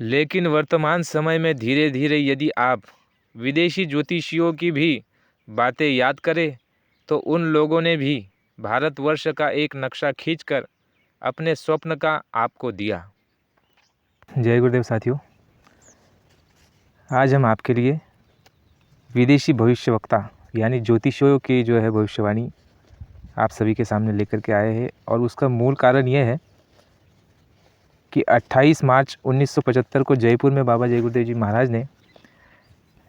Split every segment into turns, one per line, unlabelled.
लेकिन वर्तमान समय में धीरे धीरे यदि आप विदेशी ज्योतिषियों की भी बातें याद करें तो उन लोगों ने भी भारतवर्ष का एक नक्शा खींचकर अपने स्वप्न का आपको दिया। जय गुरुदेव साथियों, आज हम आपके लिए विदेशी भविष्यवक्ता यानी ज्योतिषियों की जो है भविष्यवाणी आप सभी के सामने लेकर के आए हैं। और उसका मूल कारण यह है कि 28 मार्च 1975 को जयपुर में बाबा जय गुरुदेव जी महाराज ने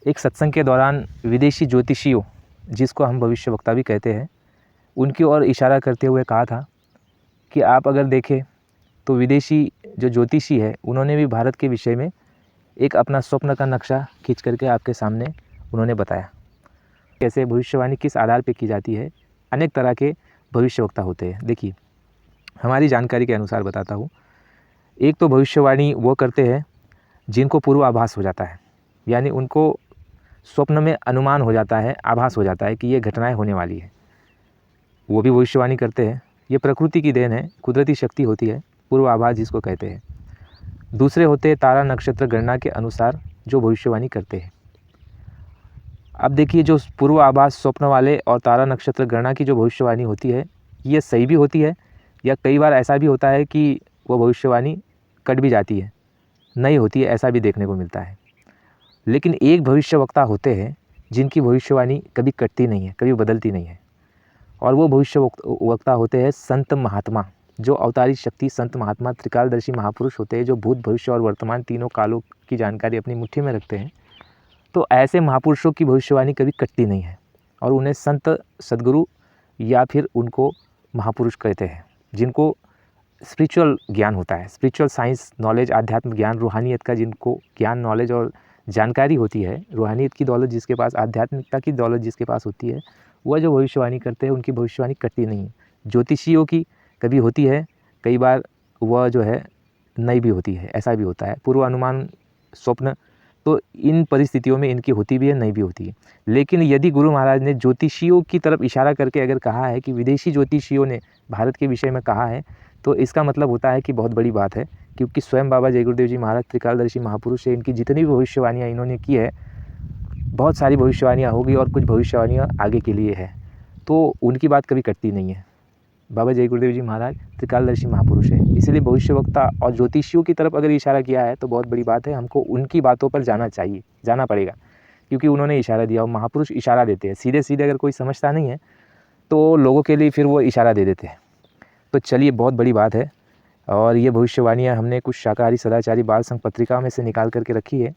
एक सत्संग के दौरान विदेशी ज्योतिषियों, जिसको हम भविष्यवक्ता भी कहते हैं, उनकी ओर इशारा करते हुए कहा था कि आप अगर देखें तो विदेशी जो ज्योतिषी है उन्होंने भी भारत के विषय में एक अपना स्वप्न का नक्शा खींच करके आपके सामने उन्होंने बताया। कैसे भविष्यवाणी किस आधार पे की जाती है। अनेक तरह के भविष्यवक्ता होते हैं। देखिए, हमारी जानकारी के अनुसार बताता हूँ। एक तो भविष्यवाणी वो करते हैं जिनको पूर्वाभास हो जाता है, यानी उनको स्वप्न में अनुमान हो जाता है, आभास हो जाता है कि ये घटनाएं होने वाली है, वो भी भविष्यवाणी करते हैं। ये प्रकृति की देन है, कुदरती शक्ति होती है, पूर्वाभास जिसको कहते हैं। दूसरे होते हैं तारा नक्षत्र गणना के अनुसार जो भविष्यवाणी करते हैं। अब देखिए, जो पूर्वाभास स्वप्न वाले और तारा नक्षत्र गणना की जो भविष्यवाणी होती है, ये सही भी होती है, या कई बार ऐसा भी होता है कि वो भविष्यवाणी कट भी जाती है, नहीं होती है, ऐसा भी देखने को मिलता है। लेकिन एक भविष्यवक्ता होते हैं जिनकी भविष्यवाणी कभी कटती नहीं है, कभी बदलती नहीं है, और वो भविष्यवक्ता होते हैं संत महात्मा, जो अवतारी शक्ति संत महात्मा त्रिकालदर्शी महापुरुष होते हैं, जो भूत भविष्य और वर्तमान तीनों कालों की जानकारी अपनी मुट्ठी में रखते हैं। तो ऐसे महापुरुषों की भविष्यवाणी कभी कटती नहीं है, और उन्हें संत सद्गुरु या फिर उनको महापुरुष कहते हैं, जिनको स्पिरिचुअल ज्ञान होता है, स्पिरिचुअल साइंस नॉलेज, आध्यात्म ज्ञान, रूहानियत का जिनको ज्ञान नॉलेज और जानकारी होती है, रूहानियत की दौलत जिसके पास, आध्यात्मिकता की दौलत जिसके पास होती है, वह जो भविष्यवाणी करते हैं उनकी भविष्यवाणी कटती नहीं है। ज्योतिषियों की कभी होती है, कई बार वह जो है नहीं भी होती है, ऐसा भी होता है। पूर्व अनुमान स्वप्न, तो इन परिस्थितियों में इनकी होती भी है, नहीं भी होती है। लेकिन यदि गुरु महाराज ने ज्योतिषियों की तरफ इशारा करके अगर कहा है कि विदेशी ज्योतिषियों ने भारत के विषय में कहा है, तो इसका मतलब होता है कि बहुत बड़ी बात है, क्योंकि स्वयं बाबा जय गुरुदेव जी महाराज त्रिकालदर्शी महापुरुष है। इनकी जितनी भी भविष्यवाणियाँ इन्होंने की है, बहुत सारी भविष्यवाणियाँ होगी और कुछ भविष्यवाणियाँ आगे के लिए है, तो उनकी बात कभी कटती नहीं है। बाबा जय गुरुदेव जी महाराज त्रिकालदर्शी महापुरुष है, इसलिए भविष्यवक्ता और ज्योतिषियों की तरफ अगर इशारा किया है तो बहुत बड़ी बात है। हमको उनकी बातों पर जाना चाहिए, जाना पड़ेगा, क्योंकि उन्होंने इशारा दिया। और महापुरुष इशारा देते हैं, सीधे सीधे अगर कोई समझता नहीं है तो लोगों के लिए फिर वो इशारा दे देते हैं। तो चलिए, बहुत बड़ी बात है। और ये भविष्यवाणियाँ हमने कुछ शाकाहारी सदाचारी बाल संघ पत्रिका में से निकाल करके रखी है,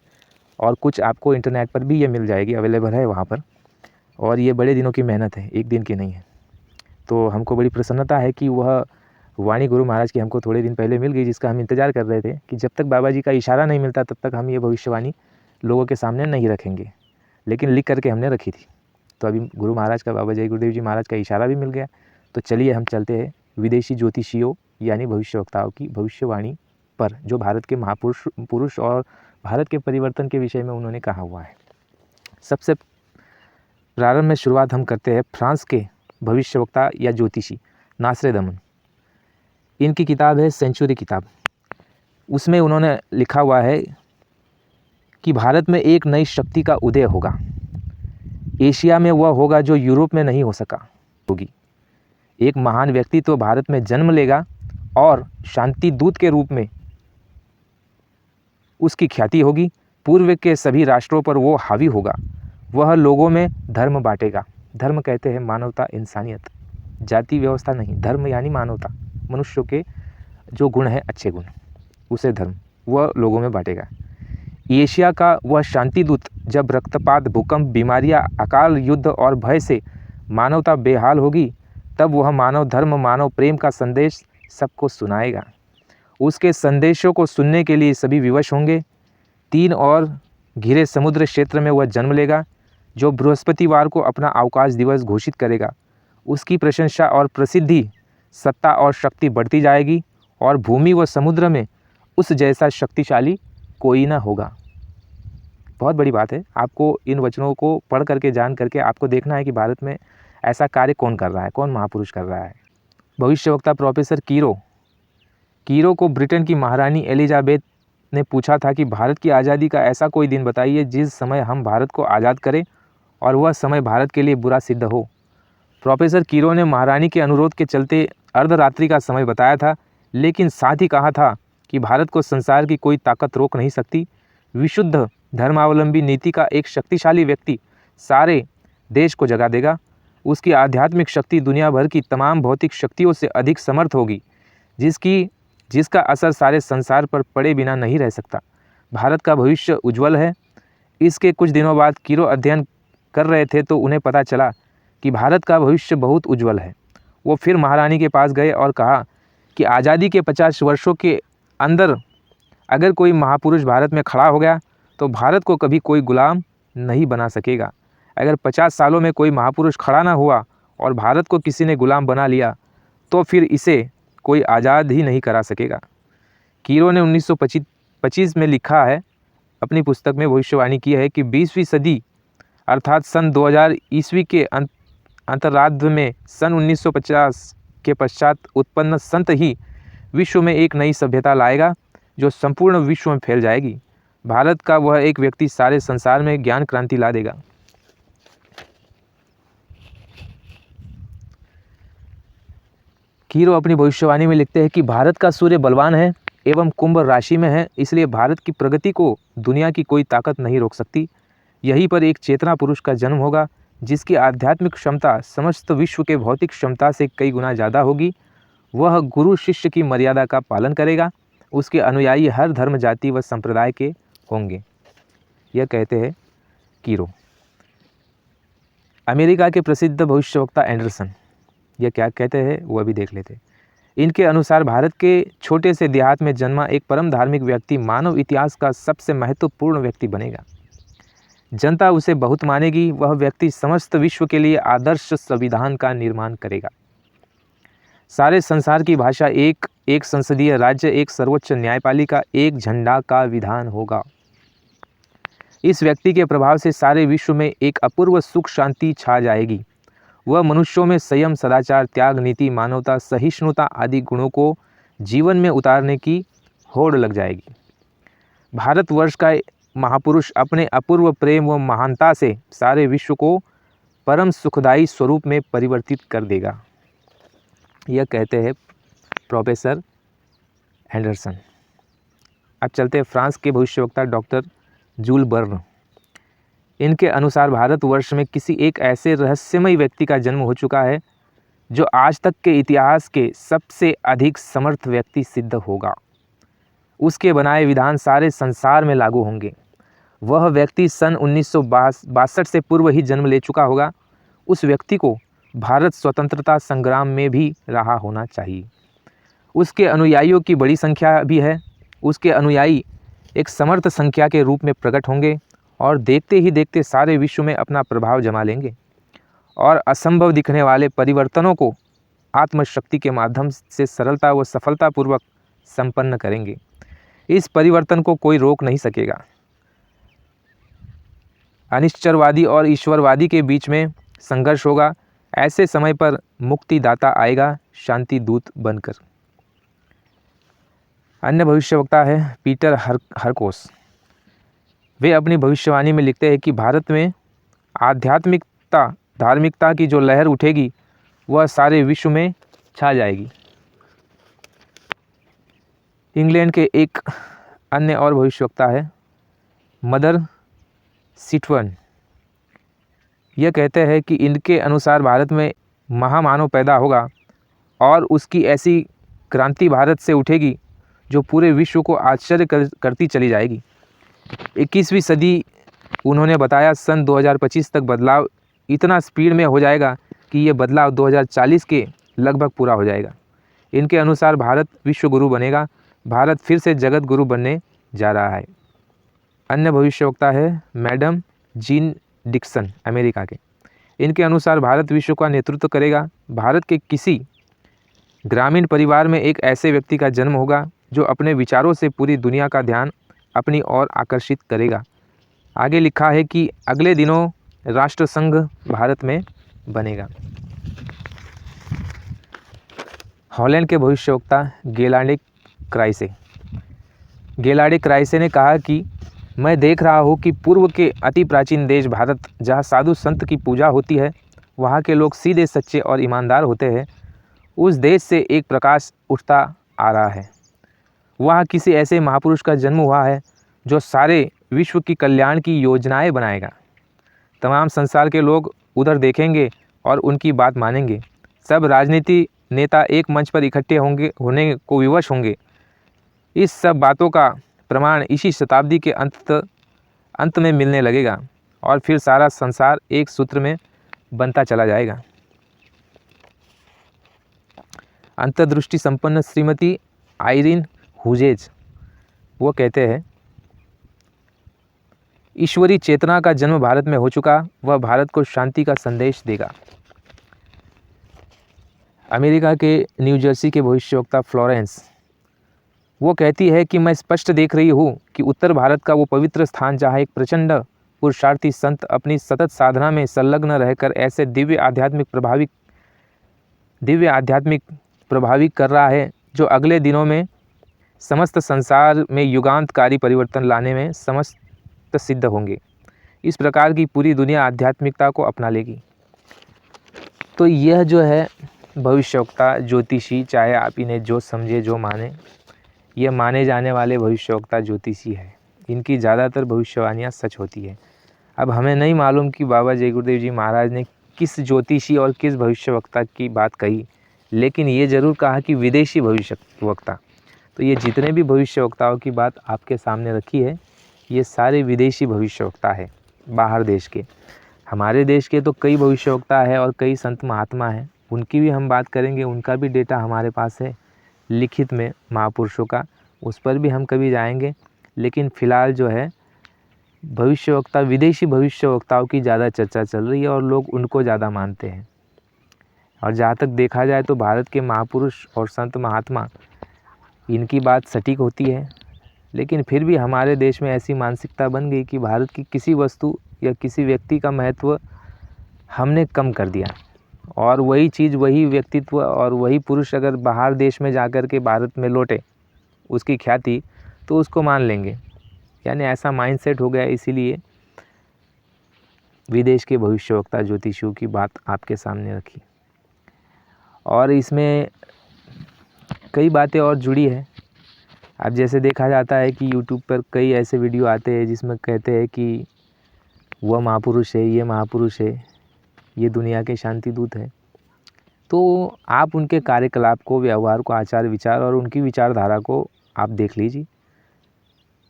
और कुछ आपको इंटरनेट पर भी ये मिल जाएगी, अवेलेबल है वहाँ पर। और ये बड़े दिनों की मेहनत है, एक दिन की नहीं है। तो हमको बड़ी प्रसन्नता है कि वह वाणी गुरु महाराज की हमको थोड़े दिन पहले मिल गई, जिसका हम इंतज़ार कर रहे थे कि जब तक बाबा जी का इशारा नहीं मिलता तब तक हम ये भविष्यवाणी लोगों के सामने नहीं रखेंगे, लेकिन लिख करके हमने रखी थी। तो अभी गुरु महाराज का, बाबा जय गुरुदेव जी महाराज का इशारा भी मिल गया। तो चलिए हम चलते हैं विदेशी ज्योतिषियों यानी भविष्यवक्ताओं की भविष्यवाणी पर, जो भारत के महापुरुष और भारत के परिवर्तन के विषय में उन्होंने कहा हुआ है। सबसे प्रारंभ में शुरुआत हम करते हैं फ्रांस के भविष्यवक्ता या ज्योतिषी नास्ट्रेडमस। इनकी किताब है सेंचुरी किताब। उसमें उन्होंने लिखा हुआ है कि भारत में एक नई शक्ति का उदय होगा। एशिया में वह होगा जो यूरोप में नहीं हो सका होगी। एक महान व्यक्ति तो भारत में जन्म लेगा और शांति दूत के रूप में उसकी ख्याति होगी। पूर्व के सभी राष्ट्रों पर वो हावी होगा। वह लोगों में धर्म बांटेगा। धर्म कहते हैं मानवता, इंसानियत, जाति व्यवस्था नहीं। धर्म यानी मानवता, मनुष्यों के जो गुण हैं, अच्छे गुण, उसे धर्म वह लोगों में बांटेगा। एशिया का वह शांति दूत जब रक्तपात, भूकंप, बीमारियां, अकाल, युद्ध और भय से मानवता बेहाल होगी, तब वह मानव धर्म, मानव प्रेम का संदेश सबको सुनाएगा। उसके संदेशों को सुनने के लिए सभी विवश होंगे। 3 और घिरे समुद्र क्षेत्र में वह जन्म लेगा, जो बृहस्पतिवार को अपना अवकाश दिवस घोषित करेगा। उसकी प्रशंसा और प्रसिद्धि, सत्ता और शक्ति बढ़ती जाएगी, और भूमि व समुद्र में उस जैसा शक्तिशाली कोई ना होगा। बहुत बड़ी बात है। आपको इन वचनों को पढ़ करके, जान करके आपको देखना है कि भारत में ऐसा कार्य कौन कर रहा है, कौन महापुरुष कर रहा है। भविष्यवक्ता प्रोफेसर कीरो को ब्रिटेन की महारानी एलिजाबेथ ने पूछा था कि भारत की आज़ादी का ऐसा कोई दिन बताइए जिस समय हम भारत को आज़ाद करें और वह समय भारत के लिए बुरा सिद्ध हो। प्रोफेसर कीरो ने महारानी के अनुरोध के चलते अर्धरात्रि का समय बताया था, लेकिन साथ ही कहा था कि भारत को संसार की कोई ताकत रोक नहीं सकती। विशुद्ध धर्मावलंबी नीति का एक शक्तिशाली व्यक्ति सारे देश को जगा देगा। उसकी आध्यात्मिक शक्ति दुनिया भर की तमाम भौतिक शक्तियों से अधिक समर्थ होगी, जिसका असर सारे संसार पर पड़े बिना नहीं रह सकता। भारत का भविष्य उज्जवल है। इसके कुछ दिनों बाद कीरो अध्ययन कर रहे थे तो उन्हें पता चला कि भारत का भविष्य बहुत उज्जवल है। वो फिर महारानी के पास गए और कहा कि आज़ादी के 50 वर्षों के अंदर अगर कोई महापुरुष भारत में खड़ा हो गया तो भारत को कभी कोई गुलाम नहीं बना सकेगा। अगर 50 सालों में कोई महापुरुष खड़ा ना हुआ और भारत को किसी ने गुलाम बना लिया तो फिर इसे कोई आज़ाद ही नहीं करा सकेगा। कीरो ने 1925 में लिखा है, अपनी पुस्तक में भविष्यवाणी की है कि 20वीं सदी अर्थात सन 2000 ईस्वी के अंतरार्ध में सन 1950 के पश्चात उत्पन्न संत ही विश्व में एक नई सभ्यता लाएगा जो संपूर्ण विश्व में फैल जाएगी। भारत का वह एक व्यक्ति सारे संसार में ज्ञान क्रांति ला देगा। कीरो अपनी भविष्यवाणी में लिखते हैं कि भारत का सूर्य बलवान है एवं कुंभ राशि में है, इसलिए भारत की प्रगति को दुनिया की कोई ताकत नहीं रोक सकती। यहीं पर एक चेतना पुरुष का जन्म होगा जिसकी आध्यात्मिक क्षमता समस्त विश्व के भौतिक क्षमता से कई गुना ज़्यादा होगी। वह गुरु शिष्य की मर्यादा का पालन करेगा। उसके अनुयायी हर धर्म, जाति व संप्रदाय के होंगे। यह कहते हैं कीरो। अमेरिका के प्रसिद्ध भविष्यवक्ता एंडरसन यह क्या कहते हैं वह भी देख लेते हैं। इनके अनुसार भारत के छोटे से देहात में जन्मा एक परम धार्मिक व्यक्ति मानव इतिहास का सबसे महत्वपूर्ण व्यक्ति बनेगा। जनता उसे बहुत मानेगी। वह व्यक्ति समस्त विश्व के लिए आदर्श संविधान का निर्माण करेगा। सारे संसार की भाषा एक संसदीय राज्य, एक सर्वोच्च न्यायपालिका, एक झंडा का विधान होगा। इस व्यक्ति के प्रभाव से सारे विश्व में एक अपूर्व सुख शांति छा जाएगी। वह मनुष्यों में संयम, सदाचार, त्याग, नीति, मानवता, सहिष्णुता आदि गुणों को जीवन में उतारने की होड़ लग जाएगी। भारतवर्ष का महापुरुष अपने अपूर्व प्रेम व महानता से सारे विश्व को परम सुखदायी स्वरूप में परिवर्तित कर देगा। यह कहते हैं प्रोफेसर एंडरसन। अब चलते हैं फ्रांस के भविष्यवक्ता डॉक्टर जूल बर्न। इनके अनुसार भारतवर्ष में किसी एक ऐसे रहस्यमय व्यक्ति का जन्म हो चुका है जो आज तक के इतिहास के सबसे अधिक समर्थ व्यक्ति सिद्ध होगा। उसके बनाए विधान सारे संसार में लागू होंगे। वह व्यक्ति सन 1962 से पूर्व ही जन्म ले चुका होगा। उस व्यक्ति को भारत स्वतंत्रता संग्राम में भी रहा होना चाहिए। उसके अनुयायियों की बड़ी संख्या भी है। उसके अनुयायी एक समर्थ संख्या के रूप में प्रकट होंगे और देखते ही देखते सारे विश्व में अपना प्रभाव जमा लेंगे और असंभव दिखने वाले परिवर्तनों को आत्मशक्ति के माध्यम से सरलता व सफलतापूर्वक संपन्न करेंगे। इस परिवर्तन को कोई रोक नहीं सकेगा। अनिश्चरवादी और ईश्वरवादी के बीच में संघर्ष होगा। ऐसे समय पर मुक्तिदाता आएगा शांति दूत बनकर। अन्य भविष्यवक्ता है पीटर हरकोस। वे अपनी भविष्यवाणी में लिखते हैं कि भारत में आध्यात्मिकता, धार्मिकता की जो लहर उठेगी वह सारे विश्व में छा जाएगी। इंग्लैंड के एक अन्य और भविष्यवक्ता है मदर सिटवन। यह कहते हैं कि इनके अनुसार भारत में महामानव पैदा होगा और उसकी ऐसी क्रांति भारत से उठेगी जो पूरे विश्व को आश्चर्य करती चली जाएगी। 21वीं सदी उन्होंने बताया सन 2025 तक बदलाव इतना स्पीड में हो जाएगा कि ये बदलाव 2040 के लगभग पूरा हो जाएगा। इनके अनुसार भारत विश्व गुरु बनेगा। भारत फिर से जगत गुरु बनने जा रहा है। अन्य भविष्यवक्ता है मैडम जीन डिक्सन अमेरिका के। इनके अनुसार भारत विश्व का नेतृत्व करेगा। भारत के किसी ग्रामीण परिवार में एक ऐसे व्यक्ति का जन्म होगा जो अपने विचारों से पूरी दुनिया का ध्यान अपनी ओर आकर्षित करेगा। आगे लिखा है कि अगले दिनों राष्ट्रसंघ भारत में बनेगा। हॉलैंड के भविष्यवक्ता गेलांडिक क्राइसे। गेलाडी क्राइसे ने कहा कि मैं देख रहा हूँ कि पूर्व के अति प्राचीन देश भारत, जहाँ साधु संत की पूजा होती है, वहाँ के लोग सीधे सच्चे और ईमानदार होते हैं, उस देश से एक प्रकाश उठता आ रहा है। वहाँ किसी ऐसे महापुरुष का जन्म हुआ है जो सारे विश्व की कल्याण की योजनाएं बनाएगा। तमाम संसार के लोग उधर देखेंगे और उनकी बात मानेंगे। सब राजनीति नेता एक मंच पर इकट्ठे होने को विवश होंगे। इस सब बातों का प्रमाण इसी शताब्दी के अंत में मिलने लगेगा और फिर सारा संसार एक सूत्र में बनता चला जाएगा। अंतर्दृष्टि संपन्न श्रीमती आइरीन हुजेज वो कहते हैं, ईश्वरी चेतना का जन्म भारत में हो चुका, वह भारत को शांति का संदेश देगा। अमेरिका के न्यू जर्सी के भविष्यवक्ता फ्लोरेंस वो कहती है कि मैं स्पष्ट देख रही हूँ कि उत्तर भारत का वो पवित्र स्थान जहाँ एक प्रचंड पुरुषार्थी संत अपनी सतत साधना में संलग्न रहकर ऐसे दिव्य आध्यात्मिक प्रभावी कर रहा है जो अगले दिनों में समस्त संसार में युगांतकारी परिवर्तन लाने में समस्त सिद्ध होंगे। इस प्रकार की पूरी दुनिया आध्यात्मिकता को अपना लेगी। तो यह जो है भविष्यवक्ता ज्योतिषी, चाहे आप इन्हें जो समझे जो माने, यह माने जाने वाले भविष्यवक्ता ज्योतिषी है। इनकी ज़्यादातर भविष्यवाणियाँ सच होती है। अब हमें नहीं मालूम कि बाबा जय गुरुदेव जी महाराज ने किस ज्योतिषी और किस भविष्यवक्ता की बात कही, लेकिन ये ज़रूर कहा कि विदेशी भविष्यवक्ता। तो ये जितने भी भविष्यवक्ताओं की बात आपके सामने रखी है, ये सारे विदेशी भविष्यवक्ता है, बाहर देश के। हमारे देश के तो कई भविष्यवक्ता है और कई संत महात्मा हैं, उनकी भी हम बात करेंगे। उनका भी डेटा हमारे पास है लिखित में महापुरुषों का, उस पर भी हम कभी जाएंगे। लेकिन फ़िलहाल जो है भविष्यवक्ता, विदेशी भविष्यवक्ताओं की ज़्यादा चर्चा चल रही है और लोग उनको ज़्यादा मानते हैं। और जहाँ तक देखा जाए तो भारत के महापुरुष और संत महात्मा, इनकी बात सटीक होती है। लेकिन फिर भी हमारे देश में ऐसी मानसिकता बन गई कि भारत की किसी वस्तु या किसी व्यक्ति का महत्व हमने कम कर दिया, और वही चीज़, वही व्यक्तित्व और वही पुरुष अगर बाहर देश में जाकर के भारत में लौटे उसकी ख्याति, तो उसको मान लेंगे। यानी ऐसा माइंडसेट हो गया। इसीलिए विदेश के भविष्यवक्ता ज्योतिषियों की बात आपके सामने रखी। और इसमें कई बातें और जुड़ी है। अब जैसे देखा जाता है कि यूट्यूब पर कई ऐसे वीडियो आते हैं जिसमें कहते हैं कि वह महापुरुष है, ये महापुरुष है, ये दुनिया के शांति दूत है। तो आप उनके कार्यकलाप को, व्यवहार को, आचार विचार और उनकी विचारधारा को आप देख लीजिए।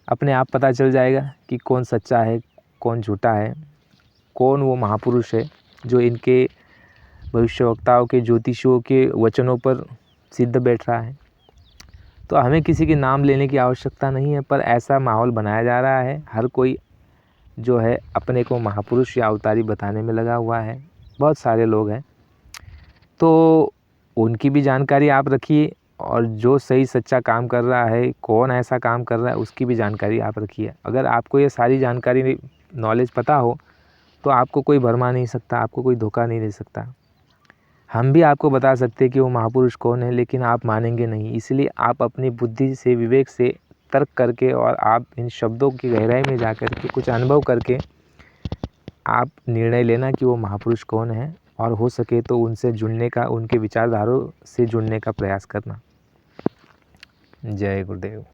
अपने आप पता चल जाएगा कि कौन सच्चा है, कौन झूठा है, कौन वो महापुरुष है जो इनके भविष्यवक्ताओं के, ज्योतिषियों के वचनों पर सिद्ध बैठ रहा है। तो हमें किसी के नाम लेने की आवश्यकता नहीं है, पर ऐसा माहौल बनाया जा रहा है। हर कोई जो है अपने को महापुरुष या अवतारी बताने में लगा हुआ है। बहुत सारे लोग हैं, तो उनकी भी जानकारी आप रखिए, और जो सही सच्चा काम कर रहा है, कौन ऐसा काम कर रहा है, उसकी भी जानकारी आप रखिए। अगर आपको ये सारी जानकारी, नॉलेज पता हो तो आपको कोई भरमा नहीं सकता, आपको कोई धोखा नहीं दे सकता। हम भी आपको बता सकते हैं कि वो महापुरुष कौन है, लेकिन आप मानेंगे नहीं। इसलिए आप अपनी बुद्धि से, विवेक से तर्क करके, और आप इन शब्दों की गहराई में जाकर के कुछ अनुभव करके आप निर्णय लेना कि वो महापुरुष कौन है, और हो सके तो उनसे जुड़ने का, उनके विचारधारों से जुड़ने का प्रयास करना। जय गुरुदेव।